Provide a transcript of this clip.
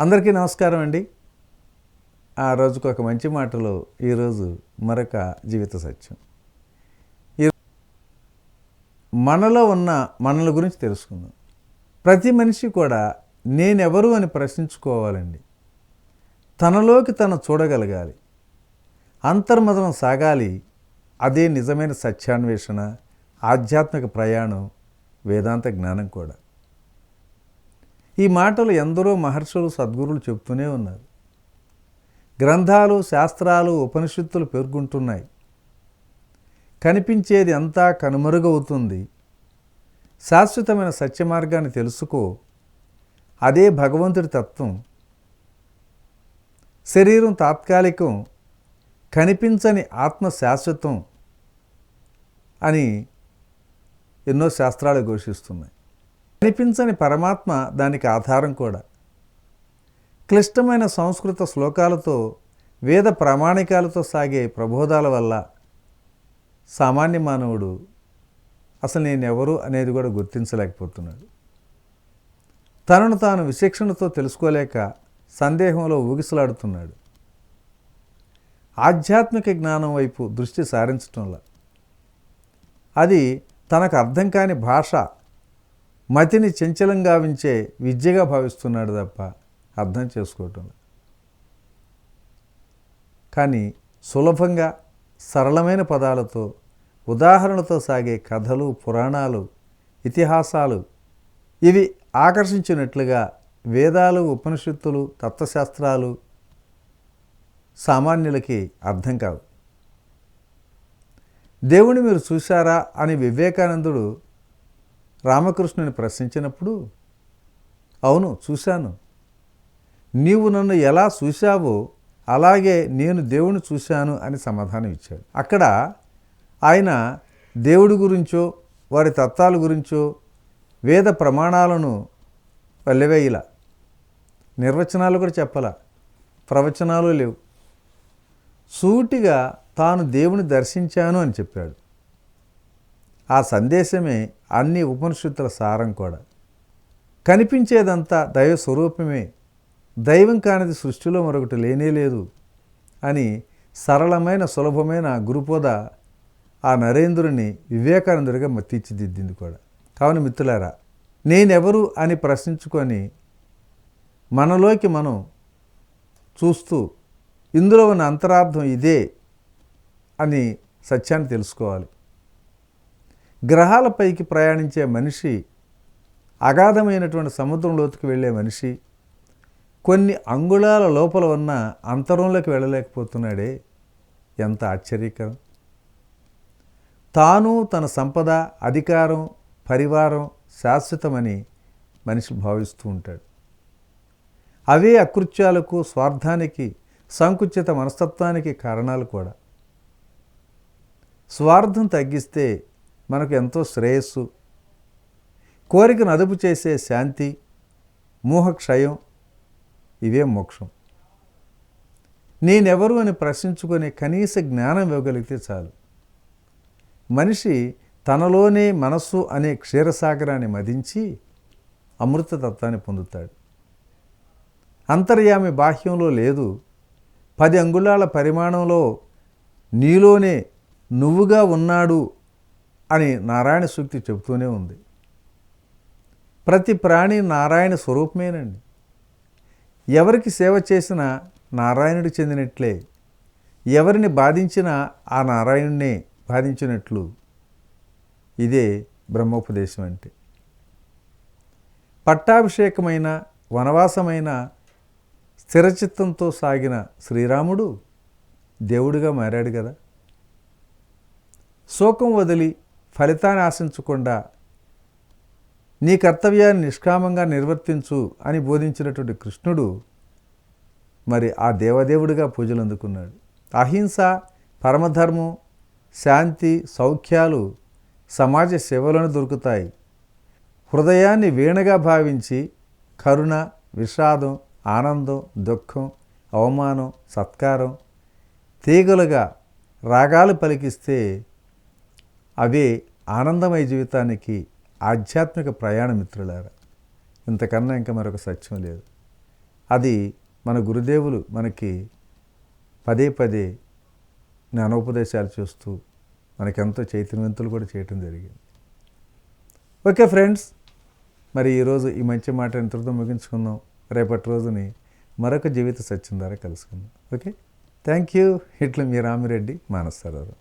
అందరికీ నమస్కారం అండి. ఆ రోజుకు ఒక మంచి మాటలో ఈరోజు మరొక జీవిత సత్యం. మనలో ఉన్న మనల గురించి తెలుసుకుందాం. ప్రతి మనిషి కూడా నేనెవరు అని ప్రశ్నించుకోవాలండి. తనలోకి తను చూడగలగాలి. అంతర్మదనం సాగాలి. అదే నిజమైన సత్యాన్వేషణ, ఆధ్యాత్మిక ప్రయాణం, వేదాంత జ్ఞానం కూడా. ఈ మాటలు ఎందరో మహర్షులు, సద్గురులు చెప్తూనే ఉన్నారు. గ్రంథాలు, శాస్త్రాలు, ఉపనిషత్తులు పేర్కొంటున్నాయి. కనిపించేది అంతా కనుమరుగవుతుంది. శాశ్వతమైన సత్య మార్గాన్ని తెలుసుకో. అదే భగవంతుడి తత్వం. శరీరం తాత్కాలికం, కనిపించని ఆత్మ శాశ్వతం అని ఎన్నో శాస్త్రాలు ఘోషిస్తున్నాయి. కనిపించని పరమాత్మ దానికి ఆధారం కూడా. క్లిష్టమైన సంస్కృత శ్లోకాలతో, వేద ప్రామాణికాలతో సాగే ప్రబోధాల వల్ల సామాన్య మానవుడు అసలు నేనెవరు అనేది కూడా గుర్తించలేకపోతున్నాడు. తనను తాను విచక్షణతో తెలుసుకోలేక సందేహంలో ఊగిసలాడుతున్నాడు. ఆధ్యాత్మిక జ్ఞానం వైపు దృష్టి సారించటంలా అది తనకు అర్థం కాని భాష, మతిని చంచలంగా వించే విద్యగా భావిస్తున్నాడు తప్ప అర్థం చేసుకోవటంలో. కానీ సులభంగా సరళమైన పదాలతో, ఉదాహరణలతో సాగే కథలు, పురాణాలు, ఇతిహాసాలు ఇవి ఆకర్షించినట్లుగా వేదాలు, ఉపనిషత్తులు, తత్వశాస్త్రాలు సామాన్యులకి అర్థం కావు. దేవుని మీరు చూశారా అని వివేకానందుడు రామకృష్ణుని ప్రశ్నించినప్పుడు, అవును చూశాను, నీవు నన్ను ఎలా చూశావో అలాగే నేను దేవుని చూశాను అని సమాధానం ఇచ్చాడు. అక్కడ ఆయన దేవుడి గురించో, వారి తత్వాల గురించో, వేద ప్రమాణాలను పల్లెవేయలా, నిర్వచనాలు కూడా చెప్పలా, ప్రవచనాలు లేవు. సూటిగా తాను దేవుని దర్శించాను అని చెప్పాడు. ఆ సందేశమే అన్ని ఉపనిషత్తుల సారం కూడా. కనిపించేదంతా దైవ స్వరూపమే, దైవం కానిది సృష్టిలో మరొకటి లేనేలేదు అని సరళమైన, సులభమైన గురుపోద ఆ నరేంద్రుని వివేకానందుడిగా తీర్చిదిద్దింది కూడా. కావున మిత్రులారా, నేనెవరు అని ప్రశ్నించుకొని మనలోకి మనం చూస్తూ ఇందులో ఉన్న అంతరార్థం ఇదే అని సత్యాన్ని తెలుసుకోవాలి. గ్రహాలపైకి ప్రయాణించే మనిషి, అగాధమైనటువంటి సముద్రం లోతుకు వెళ్ళే మనిషి కొన్ని అంగుళాల లోపల ఉన్న అంతరంలోకి వెళ్ళలేకపోతున్నాడే, ఎంత ఆశ్చర్యకరం. తాను, తన సంపద, అధికారం, పరివారం శాశ్వతమని మనిషి భావిస్తూ ఉంటాడు. అవే అకృత్యాలకు, స్వార్థానికి, సంకుచిత మనస్తత్వానికి కారణాలు కూడా. స్వార్థం తగ్గిస్తే మనకు ఎంతో శ్రేయస్సు, కోరికను అదుపు చేసే శాంతి, మోహక్షయం, ఇవే మోక్షం. నేనెవరు అని ప్రశ్నించుకొని కనీస జ్ఞానం ఇవ్వగలిగితే చాలు. మనిషి తనలోనే మనస్సు అనే క్షీరసాగరాన్ని మదించి అమృతతత్వాన్ని పొందుతాడు. అంతర్యామి బాహ్యంలో లేదు, 10 అంగుళాల పరిమాణంలో నీలోనే నువ్వుగా ఉన్నాడు అని నారాయణ సూక్తి చెబుతూనే ఉంది. ప్రతి ప్రాణి నారాయణ స్వరూపమేనండి. ఎవరికి సేవ చేసినా నారాయణుడికి చెందినట్లే, ఎవరిని బాధించినా ఆ నారాయణుడినే బాధించినట్లు. ఇదే బ్రహ్మోపదేశం అంటే. పట్టాభిషేకమైన, వనవాసమైన స్థిరచిత్తంతో సాగిన శ్రీరాముడు దేవుడిగా మారాడు కదా. శోకం వదిలి ఫలితాన్ని ఆశించకుండా నీ కర్తవ్యాన్ని నిష్కామంగా నిర్వర్తించు అని బోధించినటువంటి కృష్ణుడు మరి ఆ దేవదేవుడిగా పూజలు అందుకున్నాడు. అహింస, పరమధర్మం, శాంతి, సౌఖ్యాలు సమాజ సేవలోనే దొరుకుతాయి. హృదయాన్ని వీణగా భావించి కరుణ, విషాదం, ఆనందం, దుఃఖం, అవమానం, సత్కారం తీగలుగా రాగాలు పలికిస్తే అవే ఆనందమయ జీవితానికి ఆధ్యాత్మిక ప్రయాణ మిత్రులారా. ఇంతకన్నా ఇంకా మరొక సత్యం లేదు. అది మన గురుదేవులు మనకి పదే పదే జ్ఞానోపదేశాలు చేస్తూ మనకెంతో చైతన్యవంతులు కూడా చేయటం జరిగింది. ఓకే ఫ్రెండ్స్, మరి ఈరోజు ఈ మంచి మాట ఇంతటితో ముగించుకుందాం. రేపటి రోజుని మరొక జీవిత సత్యం ద్వారా కలుసుకుందాం. Okay, thank you. ఇట్లా మీ రామిరెడ్డి, మానస సరోవరం.